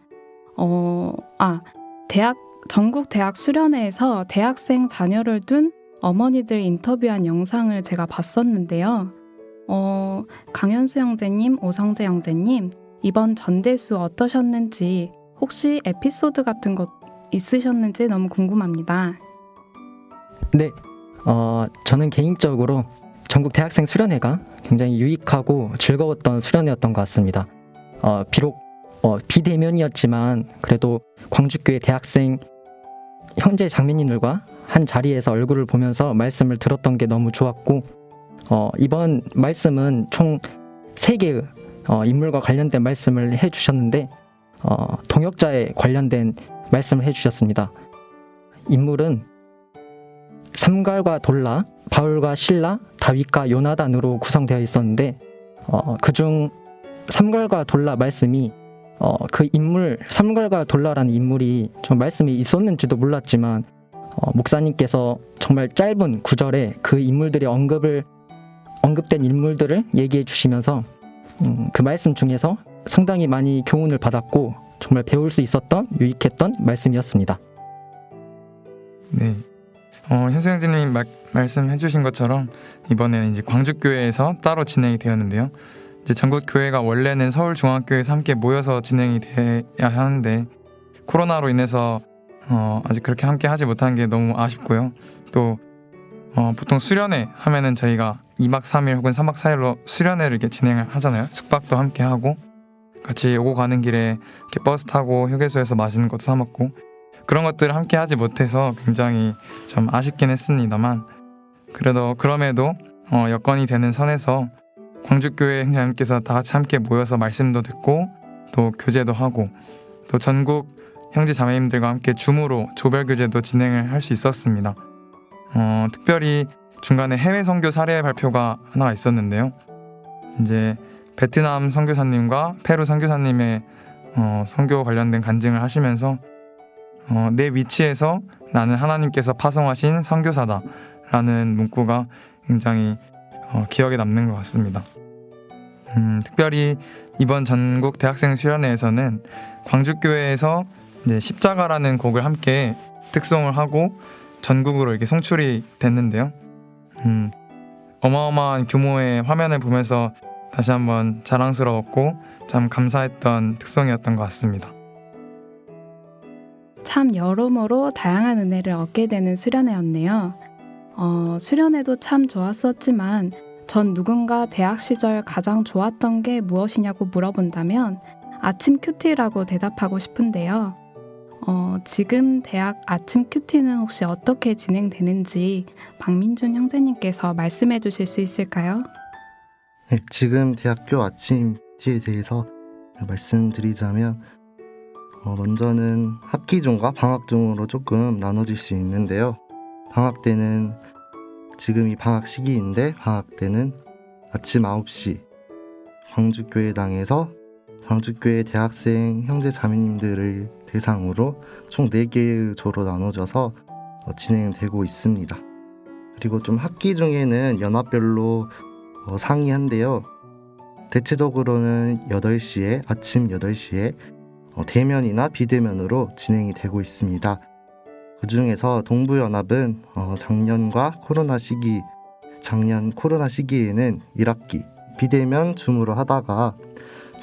전국 대학 수련회에서 대학생 자녀를 둔 어머니들 인터뷰한 영상을 제가 봤었는데요. 강현수 형제님, 오성재 형제님, 이번 전대수 어떠셨는지 혹시 에피소드 같은 것 있으셨는지 너무 궁금합니다. 네, 저는 개인적으로 전국 대학생 수련회가 굉장히 유익하고 즐거웠던 수련회였던 것 같습니다. 비록 비대면이었지만 그래도 광주교회 대학생 형제 장로님들과 한 자리에서 얼굴을 보면서 말씀을 들었던 게 너무 좋았고 이번 말씀은 총 3개의 인물과 관련된 말씀을 해주셨는데 동역자에 관련된 말씀을 해주셨습니다. 인물은 삼갈과 돌라, 바울과 실라, 다윗과 요나단으로 구성되어 있었는데 그중 삼갈과 돌라 말씀이 그 인물, 삼갈과 돌라라는 인물이 좀 말씀이 있었는지도 몰랐지만 목사님께서 정말 짧은 구절에 그 인물들의 언급된 인물들을 얘기해 주시면서 그 말씀 중에서 상당히 많이 교훈을 받았고 정말 배울 수 있었던 유익했던 말씀이었습니다. 네, 현수 형제님 말씀해 주신 것처럼 이번에는 이제 광주교회에서 따로 진행이 되었는데요. 이제 전국 교회가 원래는 서울중앙교회에서 함께 모여서 진행이 돼야 하는데 코로나로 인해서 아직 그렇게 함께 하지 못한 게 너무 아쉽고요. 또 보통 수련회 하면은 저희가 2박 3일 혹은 3박 4일로 수련회를 이렇게 진행을 하잖아요. 숙박도 함께 하고 같이 오고 가는 길에 이렇게 버스 타고 휴게소에서 맛있는 것도 사 먹고 그런 것들을 함께 하지 못해서 굉장히 좀 아쉽긴 했습니다만 그럼에도 여건이 되는 선에서 광주교회 형제자매님께서 다 같이 함께 모여서 말씀도 듣고 또 교제도 하고 또 전국 형제자매님들과 함께 줌으로 조별교제도 진행을 할 수 있었습니다. 특별히 중간에 해외 선교 사례 발표가 하나가 있었는데요. 이제 베트남 선교사님과 페루 선교사님의 선교 관련된 간증을 하시면서 내 위치에서 나는 하나님께서 파송하신 선교사다라는 문구가 굉장히 기억에 남는 것 같습니다. 특별히 이번 전국 대학생 수련회에서는 광주교회에서 이제 십자가라는 곡을 함께 특송을 하고 전국으로 이렇게 송출이 됐는데요. 어마어마한 규모의 화면을 보면서 다시 한번 자랑스러웠고 참 감사했던 특송이었던 것 같습니다. 참 여러모로 다양한 은혜를 얻게 되는 수련회였네요. 수련회도 참 좋았었지만 전 누군가 대학 시절 가장 좋았던 게 무엇이냐고 물어본다면 아침 큐티라고 대답하고 싶은데요. 지금 대학 아침 큐티는 혹시 어떻게 진행되는지 박민준 형제님께서 말씀해 주실 수 있을까요? 네, 지금 대학교 아침 큐티에 대해서 말씀드리자면 먼저는 학기 중과 방학 중으로 조금 나눠질 수 있는데요. 방학 때는 지금이 방학 시기인데 방학 때는 아침 9시 광주교회당에서 광주교회 대학생 형제 자매님들을 대상으로 총 4개의 조로 나눠져서 진행되고 있습니다. 그리고 좀 학기 중에는 연합별로 상이한데요. 대체적으로는 8시에 아침 8시에 대면이나 비대면으로 진행이 되고 있습니다. 그 중에서 동부연합은 작년 코로나 시기에는 1학기 비대면 줌으로 하다가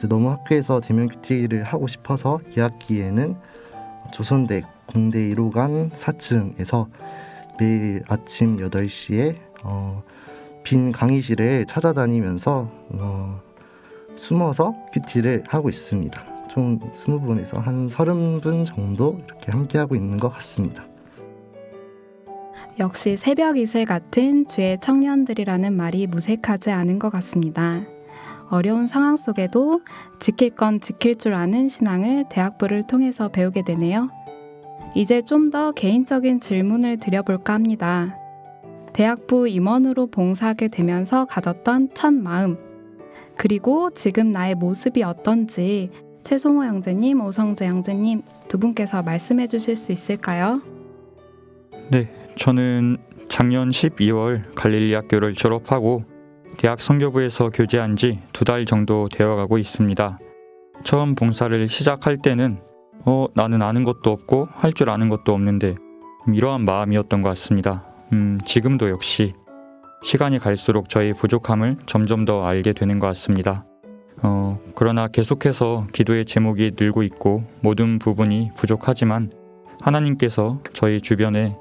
너무 학교에서 대면 큐티를 하고 싶어서 2학기에는 조선대 공대 1호관 4층에서 매일 아침 8시에 빈 강의실을 찾아다니면서 숨어서 큐티를 하고 있습니다. 총 20분에서 한 30분 정도 이렇게 함께하고 있는 것 같습니다. 역시 새벽 이슬 같은 주의 청년들이라는 말이 무색하지 않은 것 같습니다. 어려운 상황 속에도 지킬 건 지킬 줄 아는 신앙을 대학부를 통해서 배우게 되네요. 이제 좀 더 개인적인 질문을 드려볼까 합니다. 대학부 임원으로 봉사하게 되면서 가졌던 첫 마음, 그리고 지금 나의 모습이 어떤지 최송호 형제님, 오성재 형제님 두 분께서 말씀해 주실 수 있을까요? 네, 저는 작년 12월 갈릴리 학교를 졸업하고 대학 선교부에서 교제한 지 2달 정도 되어가고 있습니다. 처음 봉사를 시작할 때는 나는 아는 것도 없고 할 줄 아는 것도 없는데 이러한 마음이었던 것 같습니다. 지금도 역시 시간이 갈수록 저의 부족함을 점점 더 알게 되는 것 같습니다. 그러나 계속해서 기도의 제목이 늘고 있고 모든 부분이 부족하지만 하나님께서 저희 주변에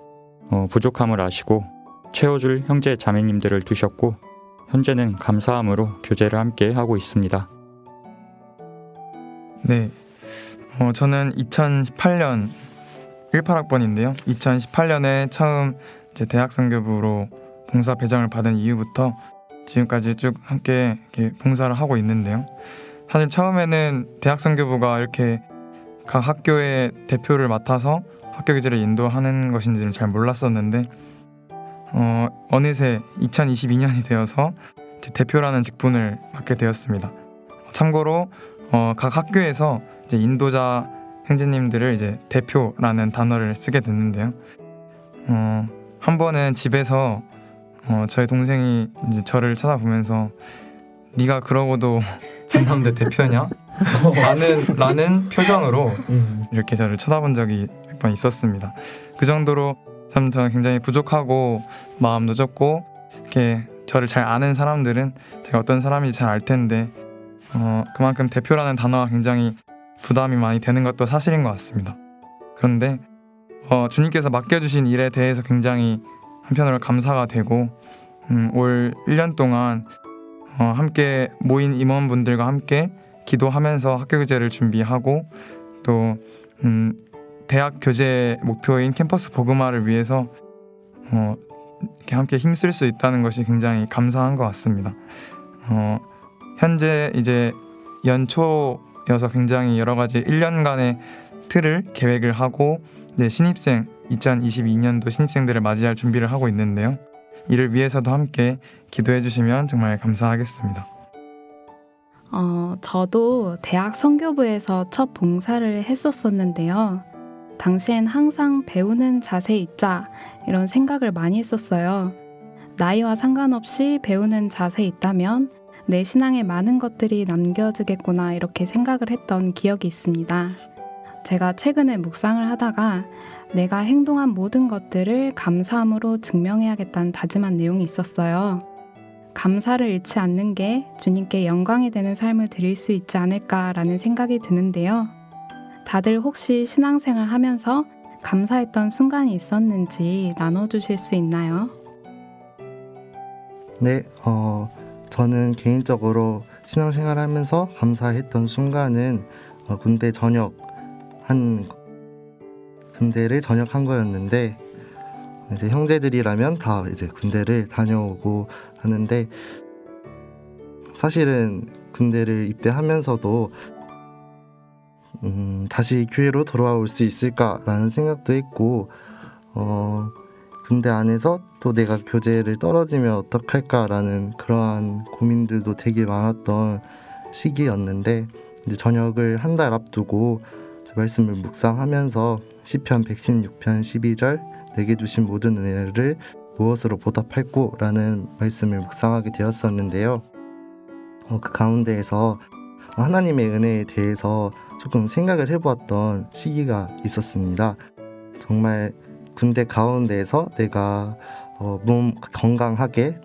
부족함을 아시고 채워줄 형제 자매님들을 두셨고 현재는 감사함으로 교제를 함께 하고 있습니다. 네, 저는 2018년 18학번인데요. 2018년에 처음 이제 대학선교부로 봉사 배정을 받은 이후부터 지금까지 쭉 함께 이렇게 봉사를 하고 있는데요. 사실 처음에는 대학선교부가 이렇게 각 학교의 대표를 맡아서 학교 교제를 인도하는 것인지를 잘 몰랐었는데 어느새 2022년이 되어서 이제 대표라는 직분을 맡게 되었습니다. 참고로 각 학교에서 이제 인도자 형제님들을 이제 대표라는 단어를 쓰게 됐는데요. 한 번은 집에서 저희 동생이 이제 저를 쳐다보면서 네가 그러고도 전남대 대표냐? 라는 표정으로 이렇게 저를 쳐다본 적이 몇 번 있었습니다. 그 정도로 참 저는 굉장히 부족하고 마음도 좁고 이렇게 저를 잘 아는 사람들은 제가 어떤 사람인지 잘 알 텐데 그만큼 대표라는 단어가 굉장히 부담이 많이 되는 것도 사실인 것 같습니다. 그런데 주님께서 맡겨주신 일에 대해서 굉장히 한편으로 감사가 되고 올 1년 동안 함께 모인 임원분들과 함께 기도하면서 학교 교제를 준비하고 또 대학 교재 목표인 캠퍼스 복음화를 위해서 이렇게 함께 힘쓸 수 있다는 것이 굉장히 감사한 것 같습니다. 현재 이제 연초여서 굉장히 여러 가지 1년간의 틀을 계획을 하고 이제 2022년도 신입생들을 맞이할 준비를 하고 있는데요. 이를 위해서도 함께 기도해 주시면 정말 감사하겠습니다. 저도 대학 선교부에서 첫 봉사를 했었었는데요. 당시엔 항상 배우는 자세 있자 이런 생각을 많이 했었어요. 나이와 상관없이 배우는 자세 있다면 내 신앙에 많은 것들이 남겨지겠구나 이렇게 생각을 했던 기억이 있습니다. 제가 최근에 묵상을 하다가 내가 행동한 모든 것들을 감사함으로 증명해야겠다는 다짐한 내용이 있었어요. 감사를 잃지 않는 게 주님께 영광이 되는 삶을 드릴 수 있지 않을까라는 생각이 드는데요. 다들 혹시 신앙생활 하면서 감사했던 순간이 있었는지 나눠주실 수 있나요? 네, 저는 개인적으로 신앙생활 하면서 감사했던 순간은 군대를 전역한 거였는데, 이제 형제들이라면 다 이제 군대를 다녀오고 하는데, 사실은 군대를 입대하면서도 다시 교회로 돌아올 수 있을까라는 생각도 했고, 군대 안에서 또 내가 교재를 떨어지면 어떡할까라는 그러한 고민들도 되게 많았던 시기였는데, 이제 전역을 한 달 앞두고 말씀을 묵상하면서 시편 116편 12절 내게 주신 모든 은혜를 무엇으로 보답할꼬 라는 말씀을 묵상하게 되었었는데요. 그 가운데에서 하나님의 은혜에 대해서 조금 생각을 해보았던 시기가 있었습니다. 정말 군대 가운데에서 내가 몸 건강하게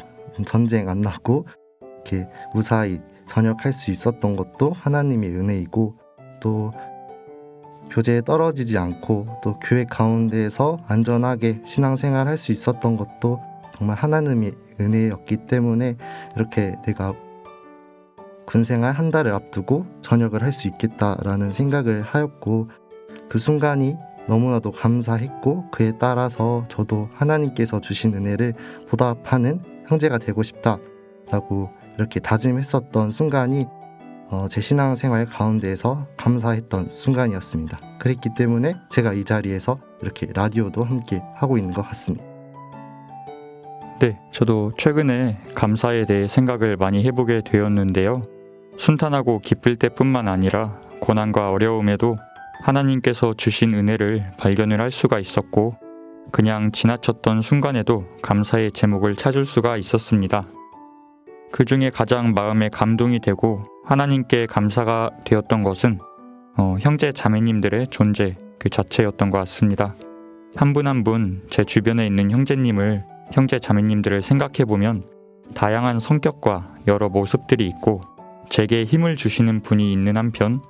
전쟁 안 나고 이렇게 무사히 전역할 수 있었던 것도 하나님의 은혜이고, 또 교재에 떨어지지 않고 또 교회 가운데에서 안전하게 신앙생활 할 수 있었던 것도 정말 하나님의 은혜였기 때문에 이렇게 내가 군생활 한 달을 앞두고 전역을 할 수 있겠다라는 생각을 하였고, 그 순간이 너무나도 감사했고, 그에 따라서 저도 하나님께서 주신 은혜를 보답하는 형제가 되고 싶다라고 이렇게 다짐했었던 순간이 제 신앙생활 가운데에서 감사했던 순간이었습니다. 그랬기 때문에 제가 이 자리에서 이렇게 라디오도 함께 하고 있는 것 같습니다. 네, 저도 최근에 감사에 대해 생각을 많이 해보게 되었는데요. 순탄하고 기쁠 때뿐만 아니라 고난과 어려움에도 하나님께서 주신 은혜를 발견을 할 수가 있었고, 그냥 지나쳤던 순간에도 감사의 제목을 찾을 수가 있었습니다. 그 중에 가장 마음에 감동이 되고 하나님께 감사가 되었던 것은 형제 자매님들의 존재 그 자체였던 것 같습니다. 한 분 한 분 제 주변에 있는 형제 자매님들을 생각해보면 다양한 성격과 여러 모습들이 있고, 제게 힘을 주시는 분이 있는 한편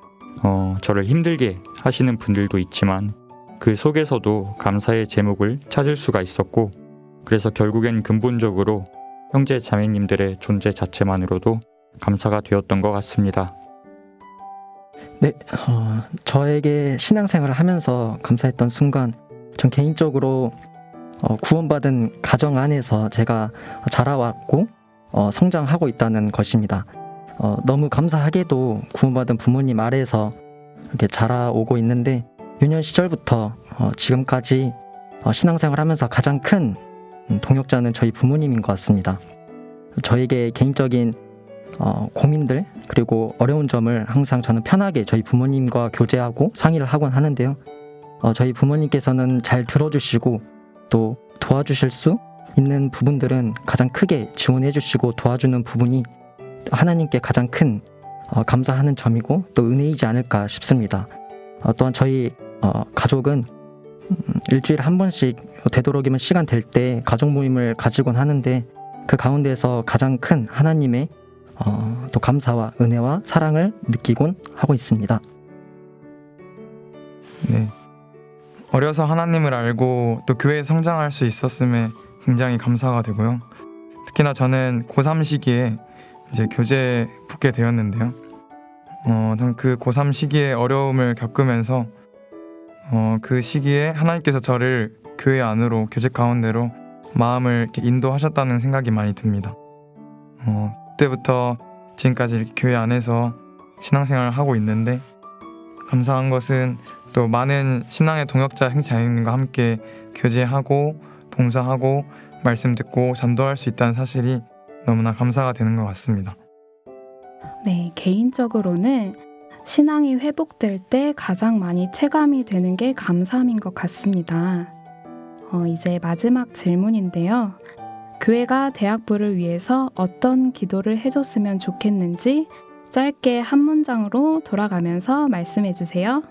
저를 힘들게 하시는 분들도 있지만, 그 속에서도 감사의 제목을 찾을 수가 있었고, 그래서 결국엔 근본적으로 형제 자매님들의 존재 자체만으로도 감사가 되었던 것 같습니다. 네, 저에게 신앙생활을 하면서 감사했던 순간, 전 개인적으로 구원받은 가정 안에서 제가 자라왔고 성장하고 있다는 것입니다. 너무 감사하게도 구원받은 부모님 아래에서 이렇게 자라오고 있는데, 유년 시절부터 지금까지 신앙생활하면서 가장 큰 동역자는 저희 부모님인 것 같습니다. 저에게 개인적인 고민들 그리고 어려운 점을 항상 저는 편하게 저희 부모님과 교제하고 상의를 하곤 하는데요. 저희 부모님께서는 잘 들어주시고 또 도와주실 수 있는 부분들은 가장 크게 지원해 주시고 도와주는 부분이 하나님께 가장 큰 감사하는 점이고 또 은혜이지 않을까 싶습니다. 또한 저희 가족은 일주일에 한 번씩 되도록이면 시간 될 때 가족 모임을 가지곤 하는데, 그 가운데서 가장 큰 하나님의 또 감사와 은혜와 사랑을 느끼곤 하고 있습니다. 네, 어려서 하나님을 알고 또 교회에 성장할 수 있었음에 굉장히 감사가 되고요. 특히나 저는 고3 시기에 이제 교재에 붙게 되었는데요. 저는 그 고3 시기에 어려움을 겪으면서 그 시기에 하나님께서 저를 교회 안으로 교제 가운데로 마음을 이렇게 인도하셨다는 생각이 많이 듭니다. 그때부터 지금까지 이렇게 교회 안에서 신앙생활을 하고 있는데 감사한 것은 또 많은 신앙의 동역자 형제자매님과 함께 교제하고 봉사하고 말씀 듣고 전도할 수 있다는 사실이 너무나 감사가 되는 것 같습니다. 네, 개인적으로는 신앙이 회복될 때 가장 많이 체감이 되는 게 감사함인 것 같습니다. 이제 마지막 질문인데요. 교회가 대학부를 위해서 어떤 기도를 해줬으면 좋겠는지 짧게 한 문장으로 돌아가면서 말씀해 주세요.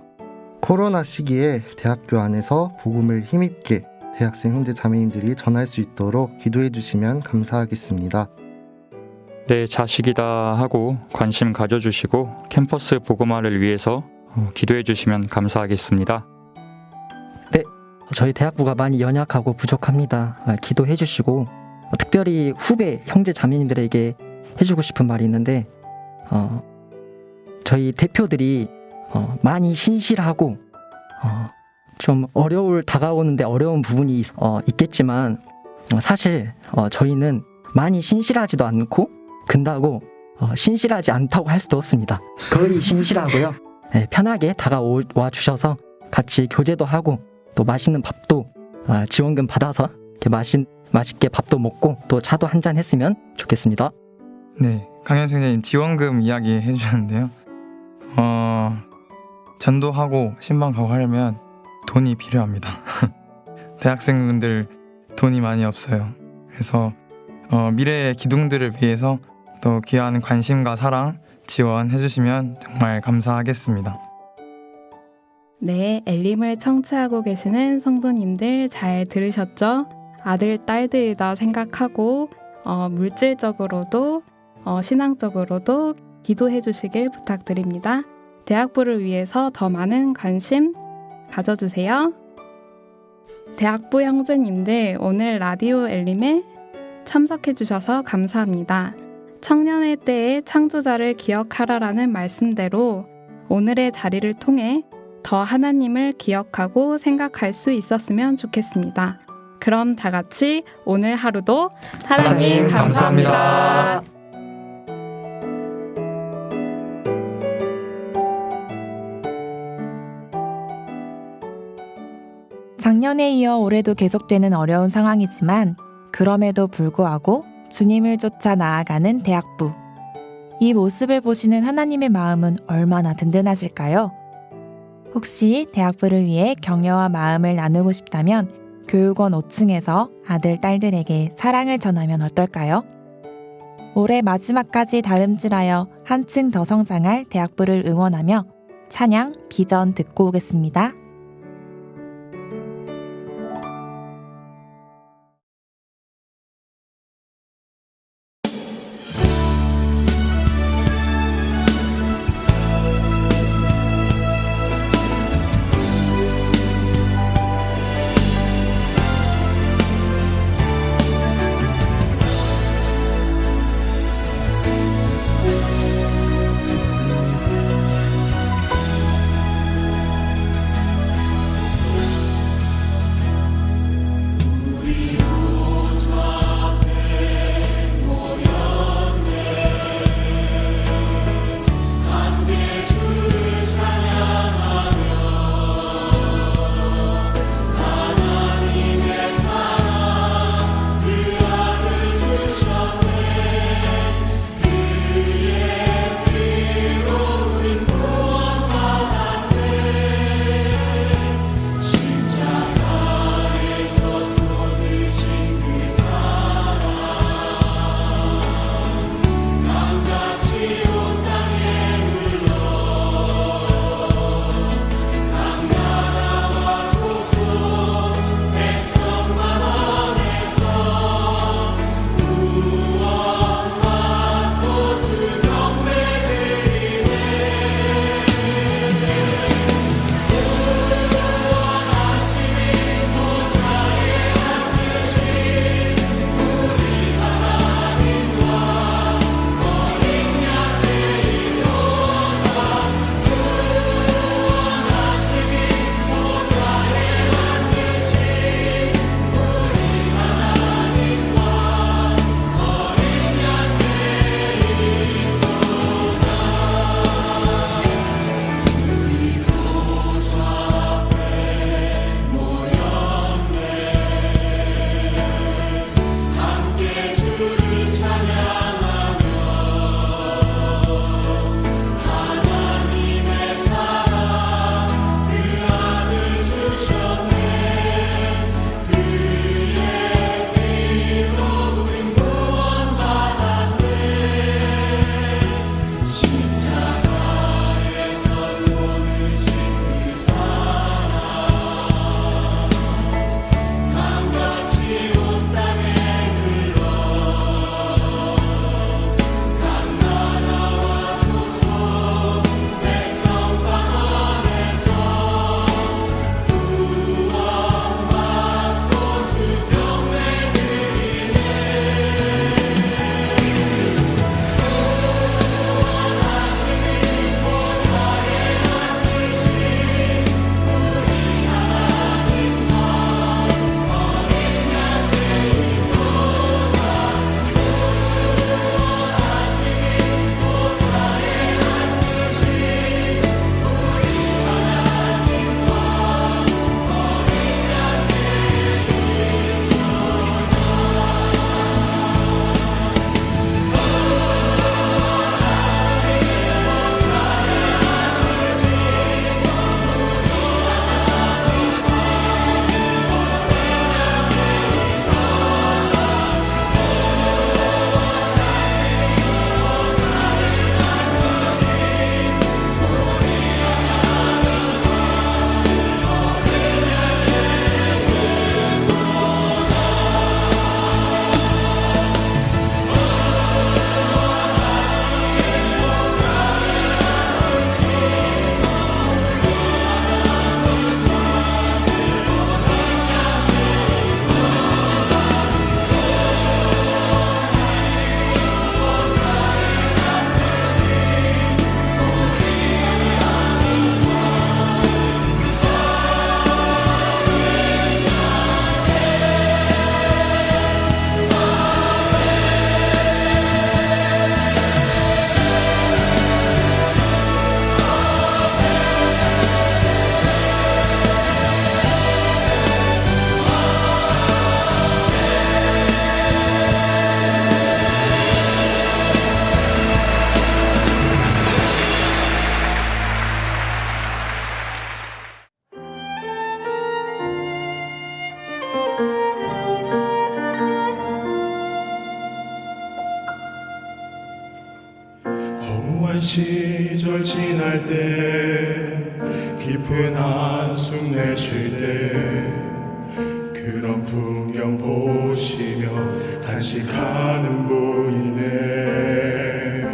코로나 시기에 대학교 안에서 복음을 힘있게 대학생 형제 자매님들이 전할 수 있도록 기도해 주시면 감사하겠습니다. 내 자식이다 하고 관심 가져주시고 캠퍼스 복음화를 위해서 기도해 주시면 감사하겠습니다. 저희 대학부가 많이 연약하고 부족합니다. 기도해 주시고 특별히 후배 형제 자매님들에게 해주고 싶은 말이 있는데 저희 대표들이 많이 신실하고 좀 다가오는데 어려운 부분이 있겠지만 사실 저희는 많이 신실하지도 않고 근다고 신실하지 않다고 할 수도 없습니다. 거의 신실하고요. 네, 편하게 다가와 주셔서 같이 교제도 하고 또 맛있는 밥도 지원금 받아서 이렇게 맛있게 밥도 먹고 또 차도 한잔 했으면 좋겠습니다. 네, 강현수 선생님 지원금 이야기 해주셨는데요. 전도하고 신방 가고 하려면 돈이 필요합니다. 대학생분들 돈이 많이 없어요. 그래서 미래의 기둥들을 위해서 또 귀한 관심과 사랑 지원해 주시면 정말 감사하겠습니다. 네, 엘림을 청취하고 계시는 성도님들 잘 들으셨죠? 아들, 딸들이다 생각하고 물질적으로도 신앙적으로도 기도해 주시길 부탁드립니다. 대학부를 위해서 더 많은 관심 가져주세요. 대학부 형제님들, 오늘 라디오 엘림에 참석해 주셔서 감사합니다. 청년의 때의 창조자를 기억하라라는 말씀대로 오늘의 자리를 통해 더 하나님을 기억하고 생각할 수 있었으면 좋겠습니다. 그럼 다 같이 오늘 하루도 하나님 감사합니다. 작년에 이어 올해도 계속되는 어려운 상황이지만 그럼에도 불구하고 주님을 쫓아 나아가는 대학부. 이 모습을 보시는 하나님의 마음은 얼마나 든든하실까요? 혹시 대학부를 위해 격려와 마음을 나누고 싶다면 교육원 5층에서 아들, 딸들에게 사랑을 전하면 어떨까요? 올해 마지막까지 다름질하여 한층 더 성장할 대학부를 응원하며 찬양, 비전 듣고 오겠습니다. 시절 지날 때 깊은 한숨 내쉴 때 그런 풍경 보시며 단식하는 분이네.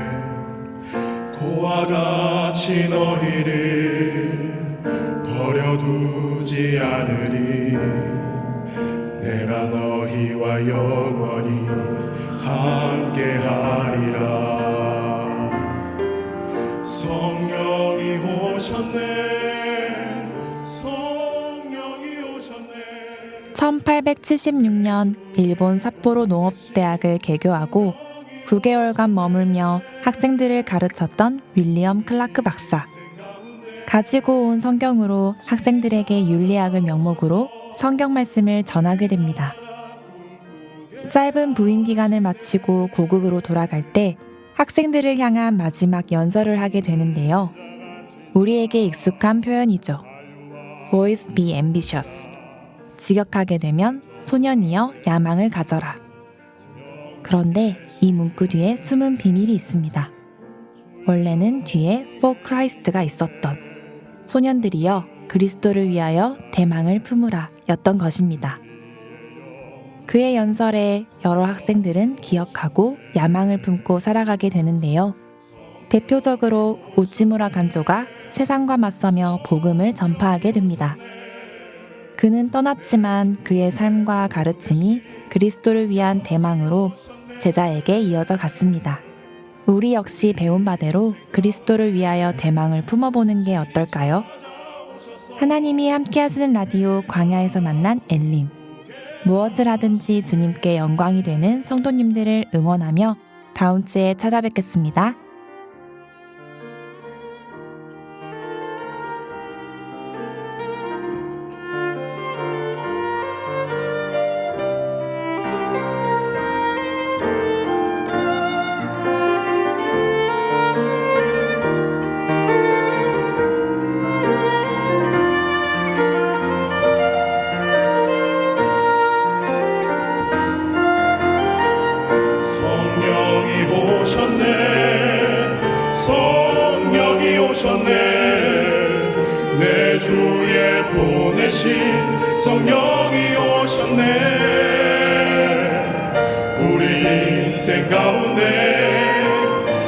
고와 같이 너희를 버려두지 않으리. 내가 너희와 영원히 함께하리라. 성령이 오셨네. 성령이 오셨네. 1876년 일본 삿포로 농업대학을 개교하고 9개월간 머물며 학생들을 가르쳤던 윌리엄 클라크 박사. 가지고 온 성경으로 학생들에게 윤리학을 명목으로 성경 말씀을 전하게 됩니다. 짧은 부임 기간을 마치고 고국으로 돌아갈 때 학생들을 향한 마지막 연설을 하게 되는데요. 우리에게 익숙한 표현이죠. Boys be ambitious. 직역하게 되면 소년이여 야망을 가져라. 그런데 이 문구 뒤에 숨은 비밀이 있습니다. 원래는 뒤에 For Christ가 있었던 소년들이여 그리스도를 위하여 대망을 품으라 였던 것입니다. 그의 연설에 여러 학생들은 기억하고 야망을 품고 살아가게 되는데요. 대표적으로 우찌무라 간조가 세상과 맞서며 복음을 전파하게 됩니다. 그는 떠났지만 그의 삶과 가르침이 그리스도를 위한 대망으로 제자에게 이어져 갔습니다. 우리 역시 배운 바대로 그리스도를 위하여 대망을 품어보는 게 어떨까요? 하나님이 함께 하시는 라디오 광야에서 만난 엘림. 무엇을 하든지 주님께 영광이 되는 성도님들을 응원하며 다음 주에 찾아뵙겠습니다. 성령이 오셨네. 내 주에 보내신 성령이 오셨네. 우리 인생 가운데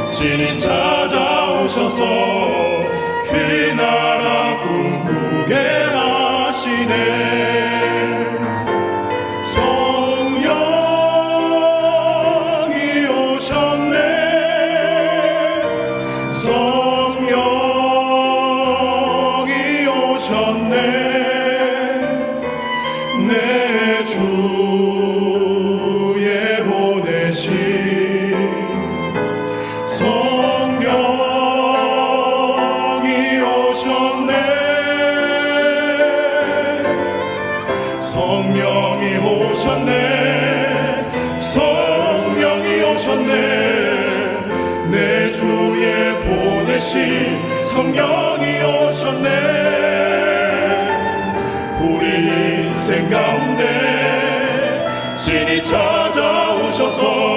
진히 찾아오셔서 그 나라 꿈꾸게 하시네. 성령이 오셨네. 내 주에 보내신 성령이 오셨네. 성령이 오셨네. 성령이 오셨네. 내 주에 보내신 성령이 오셨네. 우리 인생 가운데 진히 찾아오셔서